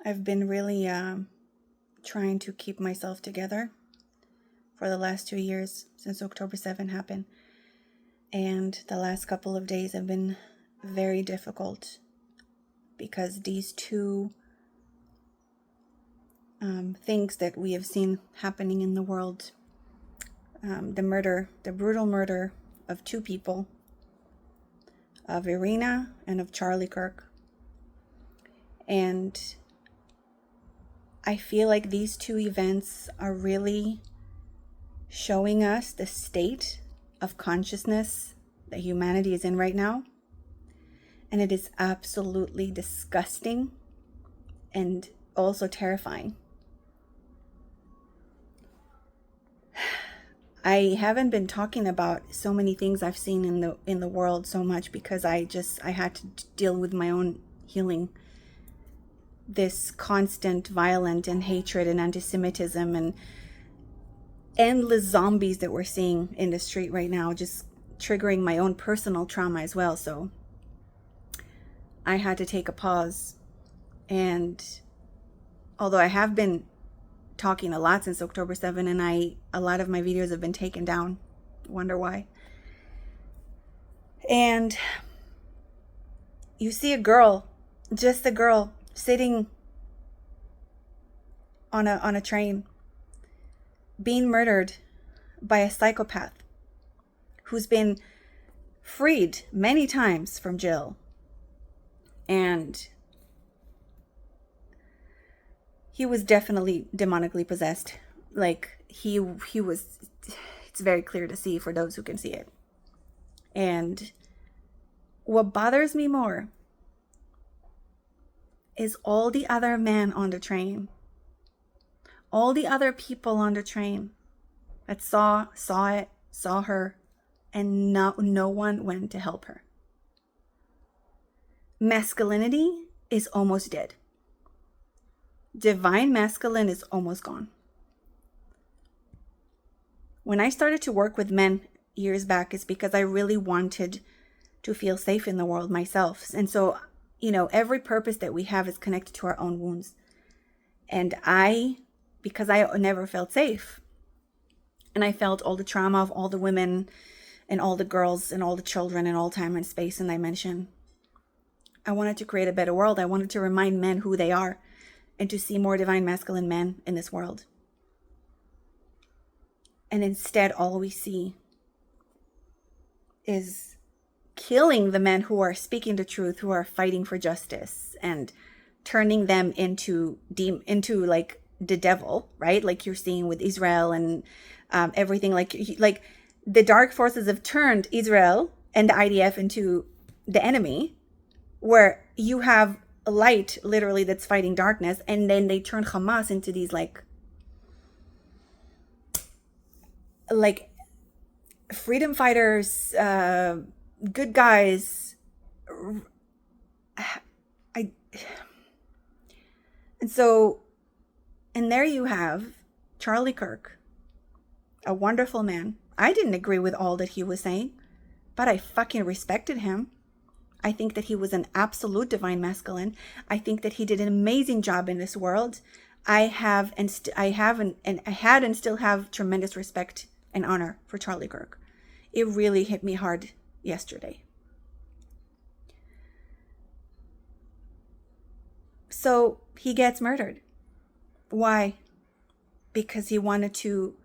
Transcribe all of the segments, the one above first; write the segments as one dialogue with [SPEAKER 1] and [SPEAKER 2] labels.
[SPEAKER 1] I've been really trying to keep myself together for the last 2 years since October 7 happened. And the last couple of days have been very difficult because these two things that we have seen happening in the world, the brutal murder of two people, of Irina and of Charlie Kirk. And I feel like these two events are really showing us the state of consciousness that humanity is in right now. And it is absolutely disgusting and also terrifying. I haven't been talking about so many things I've seen in the world so much because I had to deal with my own healing. This constant violence and hatred and anti-Semitism and endless zombies that we're seeing in the street right now, just triggering my own personal trauma as well. So I had to take a pause. And although I have been talking a lot since October 7 and a lot of my videos have been taken down. Wonder why. And you see a girl, just a girl, sitting on a train, being murdered by a psychopath who's been freed many times from jail. And he was definitely demonically possessed. Like he was, it's very clear to see for those who can see it. And what bothers me more is all the other men on the train, all the other people on the train that saw her, and no one went to help her. Masculinity is almost dead. Divine masculine is almost gone. When I started to work with men years back, it's because I really wanted to feel safe in the world myself. And so, every purpose that we have is connected to our own wounds. And because I never felt safe, and I felt all the trauma of all the women and all the girls and all the children and all time and space and dimension, I wanted to create a better world. I wanted to remind men who they are and to see more divine masculine men in this world. And instead, all we see is killing the men who are speaking the truth, who are fighting for justice, and turning them into like the devil, right? Like you're seeing with Israel and everything. Like the dark forces have turned Israel and the IDF into the enemy, where you have a light literally that's fighting darkness, and then they turn Hamas into these like freedom fighters, good guys. And there you have Charlie Kirk, a wonderful man. I didn't agree with all that he was saying, but I fucking respected him. I think that he was an absolute divine masculine. I think that he did an amazing job in this world. I had and still have tremendous respect and honor for Charlie Kirk. It really hit me hard yesterday. So he gets murdered. Why? Because he wanted to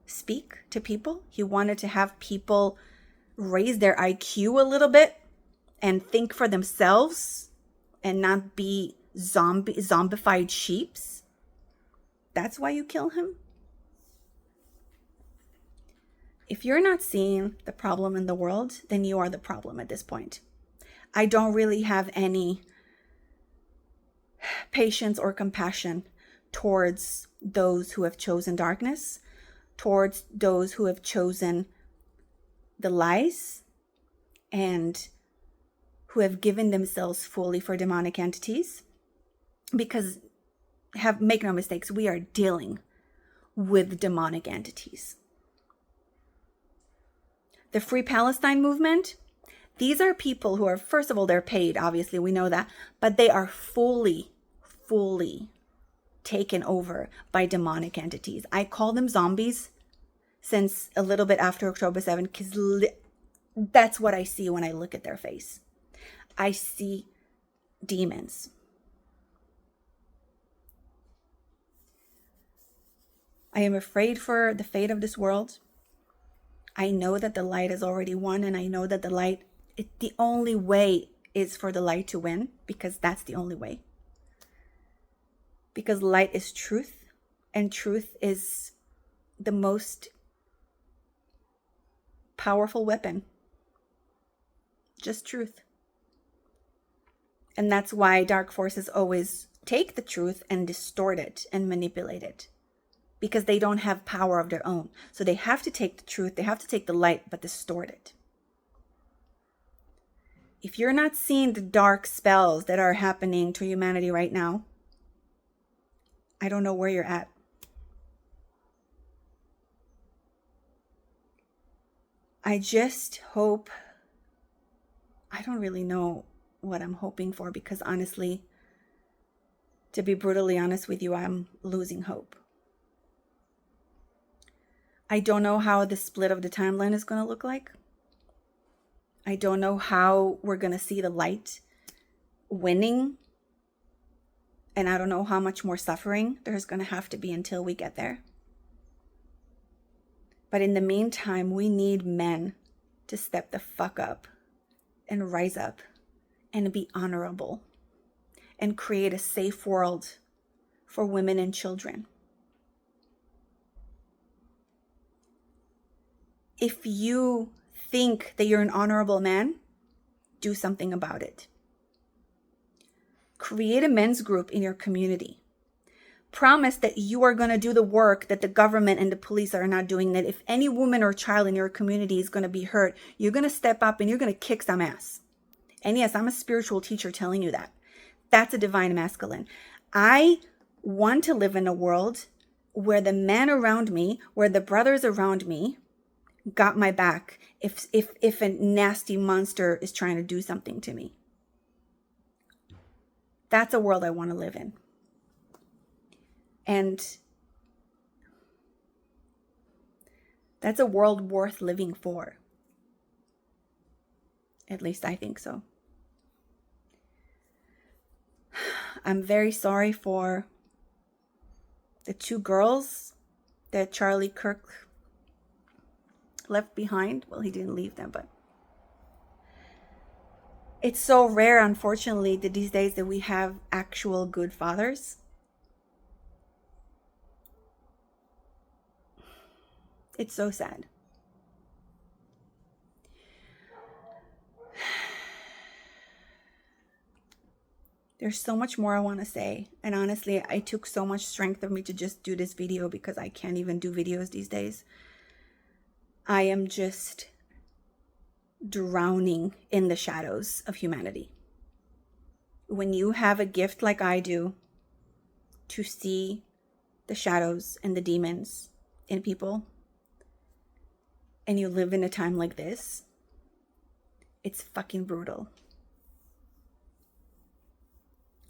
[SPEAKER 1] speak to people. He wanted to have people raise their IQ a little bit and think for themselves and not be zombified sheeps. That's why you kill him? If you're not seeing the problem in the world, then you are the problem at this point. I don't really have any patience or compassion towards those who have chosen darkness, towards those who have chosen the lies, and who have given themselves fully for demonic entities. Because, make no mistakes, we are dealing with demonic entities. The Free Palestine movement, these are people who are, first of all, they're paid, obviously, we know that, but they are fully taken over by demonic entities. I call them zombies since a little bit after October 7th, because that's what I see when I look at their face. I see demons. I am afraid for the fate of this world. I know that the light has already won, and I know that the only way is for the light to win, because that's the only way. Because light is truth, and truth is the most powerful weapon. Just truth. And that's why dark forces always take the truth and distort it and manipulate it, because they don't have power of their own. So they have to take the truth, they have to take the light, but distort it. If you're not seeing the dark spells that are happening to humanity right now, I don't know where you're at. I just hope, I don't really know what I'm hoping for, because honestly, to be brutally honest with you, I'm losing hope. I don't know how the split of the timeline is going to look like. I don't know how we're going to see the light winning. And I don't know how much more suffering there's going to have to be until we get there. But in the meantime, we need men to step the fuck up and rise up and be honorable and create a safe world for women and children. If you think that you're an honorable man, do something about it. Create a men's group in your community. Promise that you are going to do the work that the government and the police are not doing, that if any woman or child in your community is going to be hurt, you're going to step up and you're going to kick some ass. And yes, I'm a spiritual teacher telling you that. That's a divine masculine. I want to live in a world where the men around me, where the brothers around me got my back if a nasty monster is trying to do something to me. That's a world I want to live in. And that's a world worth living for. At least I think so. I'm very sorry for the 2 girls that Charlie Kirk left behind. Well, he didn't leave them, but it's so rare, unfortunately, that these days that we have actual good fathers. It's so sad. There's so much more I want to say. And honestly, it took so much strength of me to just do this video, because I can't even do videos these days. I am just drowning in the shadows of humanity. When you have a gift like I do to see the shadows and the demons in people, and you live in a time like this, it's fucking brutal.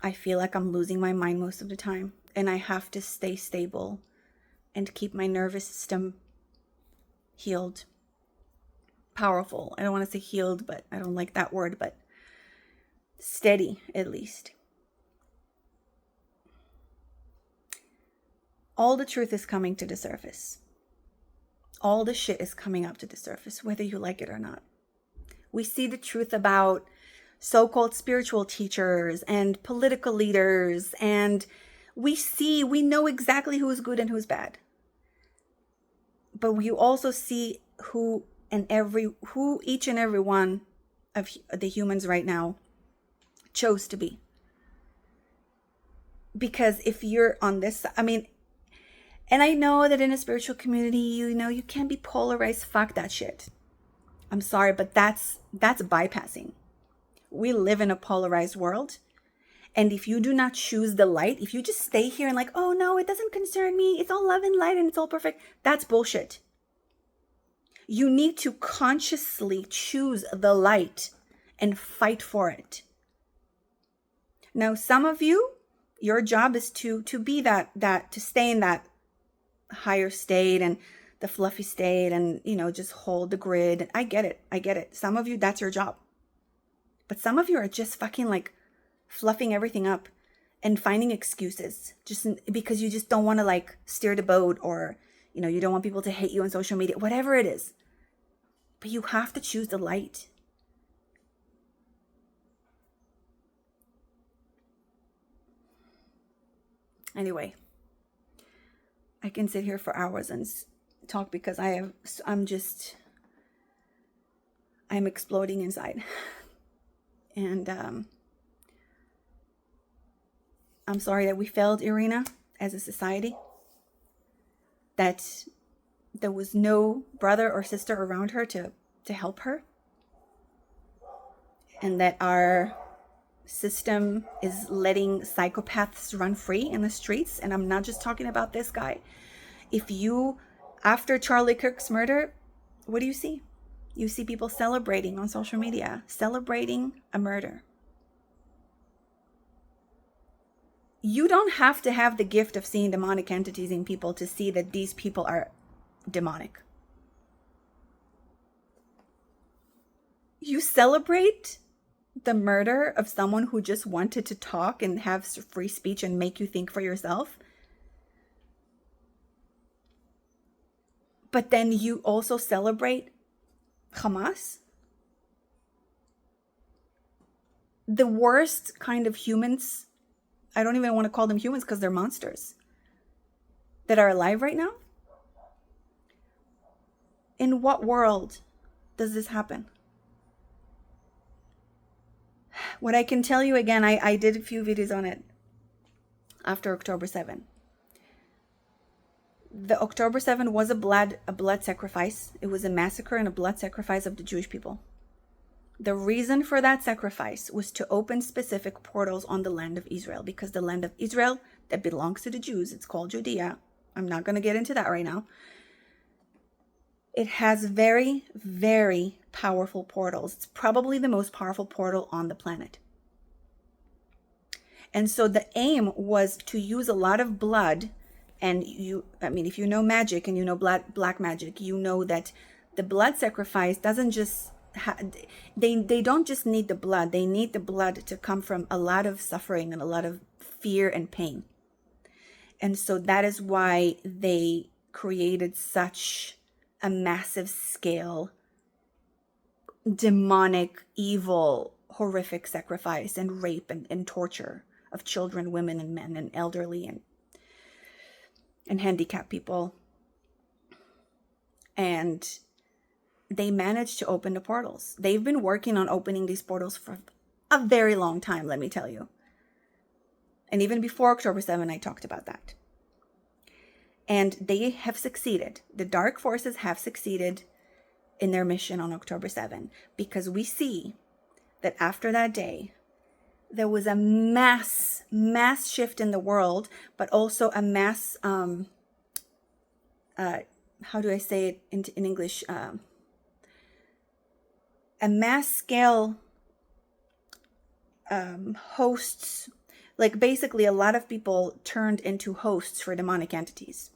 [SPEAKER 1] I feel like I'm losing my mind most of the time, and I have to stay stable and keep my nervous system healed. Powerful. I don't want to say healed, but I don't like that word, but steady at least. All the truth is coming to the surface. All the shit is coming up to the surface, whether you like it or not. We see the truth about so-called spiritual teachers and political leaders, and we know exactly who's good and who's bad. But we also see who each and every one of the humans right now chose to be. Because if you're on this, and I know that in a spiritual community, you can't be polarized. Fuck that shit. I'm sorry, but that's bypassing. We live in a polarized world. And if you do not choose the light, if you just stay here and oh no, it doesn't concern me, it's all love and light and it's all perfect, that's bullshit. You need to consciously choose the light and fight for it. Now, some of you Your job is to be that to stay in that higher state and the fluffy state, and just hold the grid. I get it. Some of you, that's your job. But some of you are just fucking like fluffing everything up and finding excuses just because you just don't want to like steer the boat, or you don't want people to hate you on social media, whatever it is. But you have to choose the light. Anyway, I can sit here for hours and talk because I'm exploding inside. And I'm sorry that we failed Irina as a society, that there was no brother or sister around her to help her, and that our system is letting psychopaths run free in the streets. And I'm not just talking about this guy. After Charlie Kirk's murder, what do you see? You see people celebrating on social media, celebrating a murder. You don't have to have the gift of seeing demonic entities in people to see that these people are demonic. You celebrate the murder of someone who just wanted to talk and have free speech and make you think for yourself. But then you also celebrate Hamas, the worst kind of humans. I don't even want to call them humans because they're monsters that are alive right now. In what world does this happen? What I can tell you again, I did a few videos on it after October 7. The October 7 was a blood sacrifice. It was a massacre and a blood sacrifice of the Jewish people. The reason for that sacrifice was to open specific portals on the land of Israel, because the land of Israel that belongs to the Jews, it's called Judea. I'm not going to get into that right now. It has very, very powerful portals. It's probably the most powerful portal on the planet. And so the aim was to use a lot of blood. And if you know magic and you know black magic, you know that the blood sacrifice doesn't just, they don't just need the blood. They need the blood to come from a lot of suffering and a lot of fear and pain. And so that is why they created such a massive scale, demonic, evil, horrific sacrifice and rape and torture of children, women, and men, and elderly and handicapped people. And they managed to open the portals. They've been working on opening these portals for a very long time, let me tell you. And even before October 7, I talked about that. And they have succeeded. The dark forces have succeeded in their mission on October 7, because we see that after that day, there was a mass shift in the world, but also a mass, how do I say it in English? A mass scale hosts, like basically a lot of people turned into hosts for demonic entities.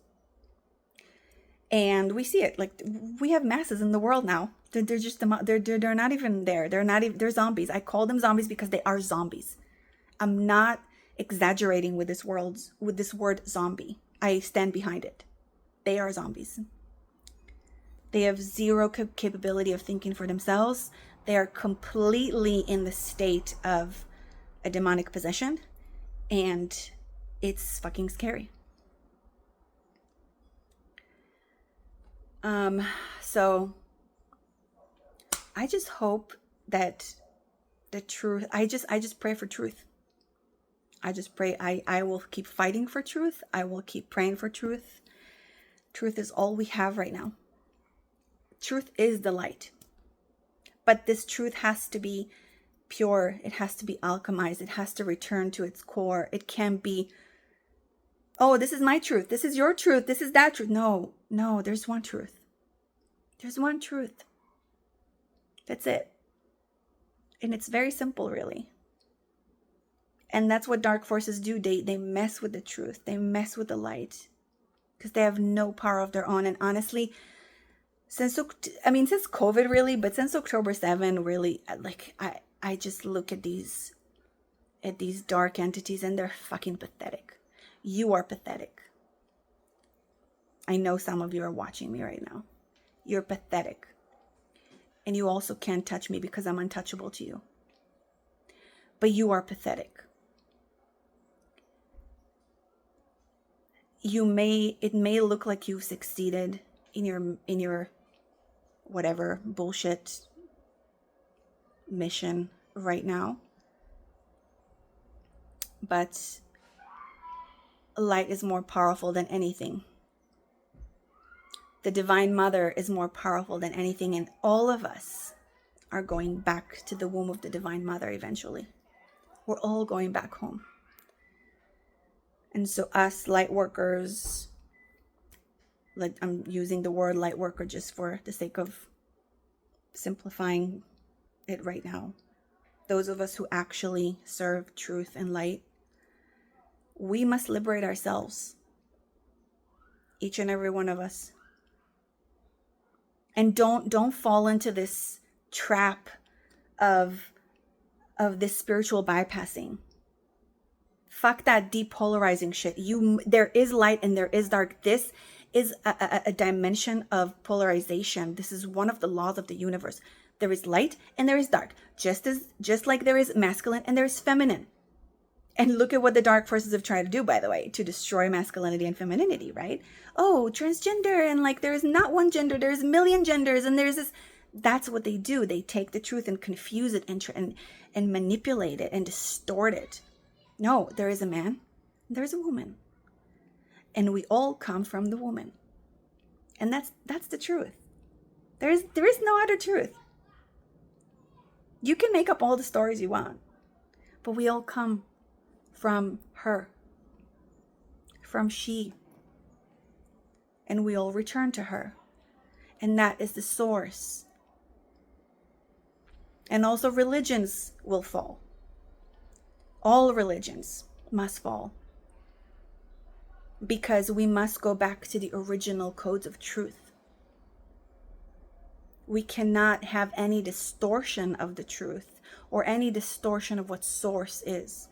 [SPEAKER 1] And we see it, like we have masses in the world now. They're just they're not even there. They're zombies. I call them zombies because they are zombies. I'm not exaggerating with this word zombie. I stand behind it. They are zombies. They have zero capability of thinking for themselves. They are completely in the state of a demonic possession, and it's fucking scary. So I just hope that the truth, I just pray for truth. I just pray, I will keep fighting for truth. I will keep praying for truth. Truth is all we have right now. Truth is the light. But this truth has to be pure. It has to be alchemized. It has to return to its core. It can't be, oh, this is my truth. This is your truth. This is that truth. No, there's one truth. There's one truth. That's it. And it's very simple, really. And that's what dark forces do. They mess with the truth. They mess with the light because they have no power of their own. And honestly, since COVID really, but since October 7, really, like I just look at these dark entities and they're fucking pathetic. You are pathetic. I know some of you are watching me right now. You're pathetic. And you also can't touch me because I'm untouchable to you. But you are pathetic. It may look like you've succeeded in your whatever bullshit mission right now. But light is more powerful than anything. The Divine Mother is more powerful than anything, and all of us are going back to the womb of the Divine Mother eventually. We're all going back home. And so us light workers, like I'm using the word light worker just for the sake of simplifying it right now. Those of us who actually serve truth and light, we must liberate ourselves. Each and every one of us. And don't fall into this trap of this spiritual bypassing. Fuck that depolarizing shit. There is light and there is dark. This is a dimension of polarization. This is one of the laws of the universe. There is light and there is dark. Just like there is masculine and there is feminine. And look at what the dark forces have tried to do, by the way, to destroy masculinity and femininity, right? Oh, transgender, and like there is not one gender, there's a million genders, and there's this. That's what they do. They take the truth and confuse it and manipulate it and distort it. No, there is a man, there's a woman. And we all come from the woman. And that's the truth. There is no other truth. You can make up all the stories you want, but we all come from her, from she, and we all return to her. And that is the source. And also religions will fall. All religions must fall. Because we must go back to the original codes of truth. We cannot have any distortion of the truth or any distortion of what source is.